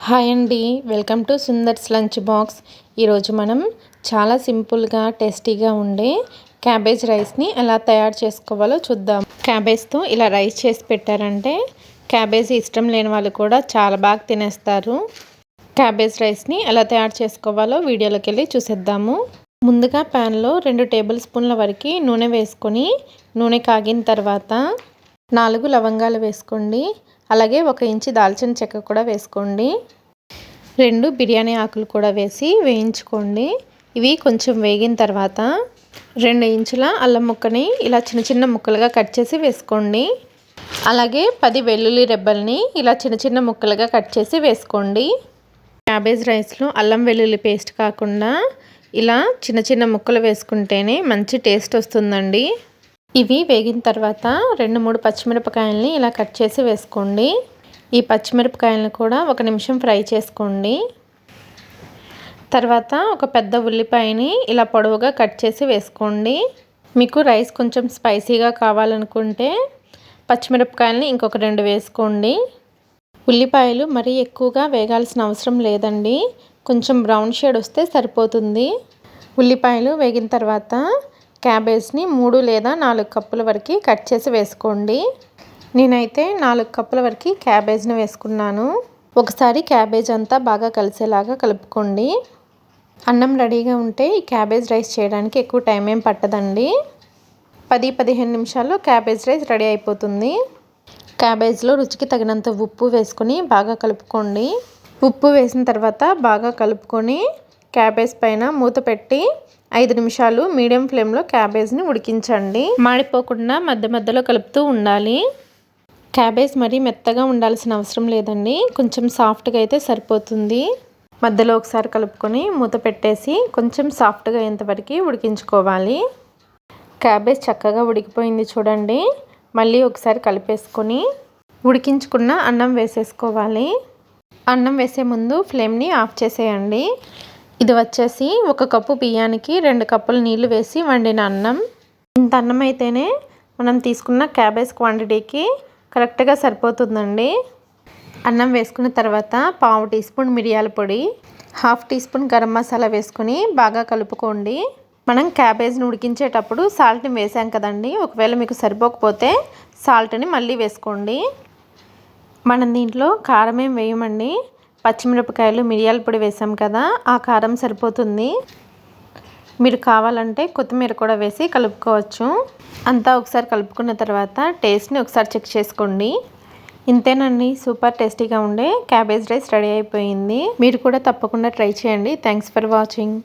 Hi అండి, welcome to Sundar's lunch box. ఈరోజు మనం చాలా సింపుల్గా టేస్టీగా ఉండే క్యాబేజ్ రైస్ని ఎలా తయారు చేసుకోవాలో చూద్దాం. క్యాబేజ్తో ఇలా రైస్ చేసి పెట్టారంటే క్యాబేజ్ ఇష్టం లేని వాళ్ళు కూడా చాలా బాగా తినేస్తారు. క్యాబేజ్ రైస్ని ఎలా తయారు చేసుకోవాలో వీడియోలోకి వెళ్ళి చూసేద్దాము. ముందుగా ప్యాన్లో 2 టేబుల్ స్పూన్ల వరకు నూనె వేసుకొని నూనె కాగిన తర్వాత 4 లవంగాలు వేసుకోండి. అలాగే 1 ఇంచు దాల్చిన చెక్క కూడా వేసుకోండి. 2 బిర్యానీ ఆకులు కూడా వేసి వేయించుకోండి. ఇవి కొంచెం వేగిన తర్వాత 2 ఇంచుల అల్లం ముక్కని ఇలా చిన్న చిన్న ముక్కలుగా కట్ చేసి వేసుకోండి. అలాగే 10 వెల్లుల్లి రెబ్బల్ని ఇలా చిన్న చిన్న ముక్కలుగా కట్ చేసి వేసుకోండి. క్యాబేజ్ రైస్లో అల్లం వెల్లుల్లి పేస్ట్ కాకుండా ఇలా చిన్న చిన్న ముక్కలు వేసుకుంటేనే మంచి టేస్ట్ వస్తుందండి. ఇవి వేగిన తర్వాత 2-3 పచ్చిమిరపకాయలని ఇలా కట్ చేసి వేసుకోండి. ఈ పచ్చిమిరపకాయలను కూడా 1 నిమిషం ఫ్రై చేసుకోండి. తర్వాత ఒక పెద్ద ఉల్లిపాయని ఇలా పొడవుగా కట్ చేసి వేసుకోండి. మీకు రైస్ కొంచెం స్పైసీగా కావాలనుకుంటే పచ్చిమిరపకాయలని ఇంకొక 2 వేసుకోండి. ఉల్లిపాయలు మరీ ఎక్కువగా వేగాల్సిన అవసరం లేదండి, కొంచెం బ్రౌన్ షేడ్ వస్తే సరిపోతుంది. ఉల్లిపాయలు వేగిన తర్వాత క్యాబేజ్ని 3 లేదా 4 కప్పుల వరకు కట్ చేసి వేసుకోండి. నేనైతే 4 కప్పుల వరకు క్యాబేజ్ని వేసుకున్నాను. ఒకసారి క్యాబేజ్ అంతా బాగా కలిసేలాగా కలుపుకోండి. అన్నం రెడీగా ఉంటే ఈ క్యాబేజ్ రైస్ చేయడానికి ఎక్కువ టైం ఏం పట్టదండి. 10-15 నిమిషాల్లో క్యాబేజ్ రైస్ రెడీ అయిపోతుంది. క్యాబేజ్లో రుచికి తగినంత ఉప్పు వేసుకొని బాగా కలుపుకోండి. ఉప్పు వేసిన తర్వాత బాగా కలుపుకొని క్యాబేజ్ పైన మూత పెట్టి 5 నిమిషాలు మీడియం ఫ్లేమ్లో క్యాబేజ్ని ఉడికించండి. మాడిపోకుండా మధ్య మధ్యలో కలుపుతూ ఉండాలి. క్యాబేజ్ మరీ మెత్తగా ఉండాల్సిన అవసరం లేదండి, కొంచెం సాఫ్ట్గా అయితే సరిపోతుంది. మధ్యలో ఒకసారి కలుపుకొని మూత పెట్టేసి కొంచెం సాఫ్ట్గా అయ్యేంతవరకు ఉడికించుకోవాలి. క్యాబేజ్ చక్కగా ఉడికిపోయింది చూడండి. మళ్ళీ ఒకసారి కలిపేసుకొని ఉడికించుకున్న అన్నం వేసేసుకోవాలి. అన్నం వేసే ముందు ఫ్లేమ్ని ఆఫ్ చేసేయండి. ఇది వచ్చేసి 1 కప్పు బియ్యానికి 2 కప్పుల నీళ్లు వేసి వండిన అన్నం. ఇంత అన్నం అయితేనే మనం తీసుకున్న క్యాబేజ్ క్వాంటిటీకి కరెక్ట్గా సరిపోతుందండి. అన్నం వేసుకున్న తర్వాత 1/2 టీ స్పూన్ మిరియాల పొడి, 1/2 టీ స్పూన్ గరం మసాలా వేసుకొని బాగా కలుపుకోండి. మనం క్యాబేజ్ని ఉడికించేటప్పుడు సాల్ట్ని వేసాం కదండి, ఒకవేళ మీకు సరిపోకపోతే సాల్ట్ని మళ్ళీ వేసుకోండి. మనం దీంట్లో కారం ఏం వేయమండి, పచ్చిమిరపకాయలు మిరియాల పొడి వేసాం కదా, ఆ కారం సరిపోతుంది. మీరు కావాలంటే కొత్తిమీర కూడా వేసి కలుపుకోవచ్చు. అంతా ఒకసారి కలుపుకున్న తర్వాత టేస్ట్ని ఒకసారి చెక్ చేసుకోండి. ఇంతేనండి, సూపర్ టేస్టీగా ఉండే క్యాబేజ్ రైస్ రెడీ అయిపోయింది. మీరు కూడా తప్పకుండా ట్రై చేయండి. Thanks for watching.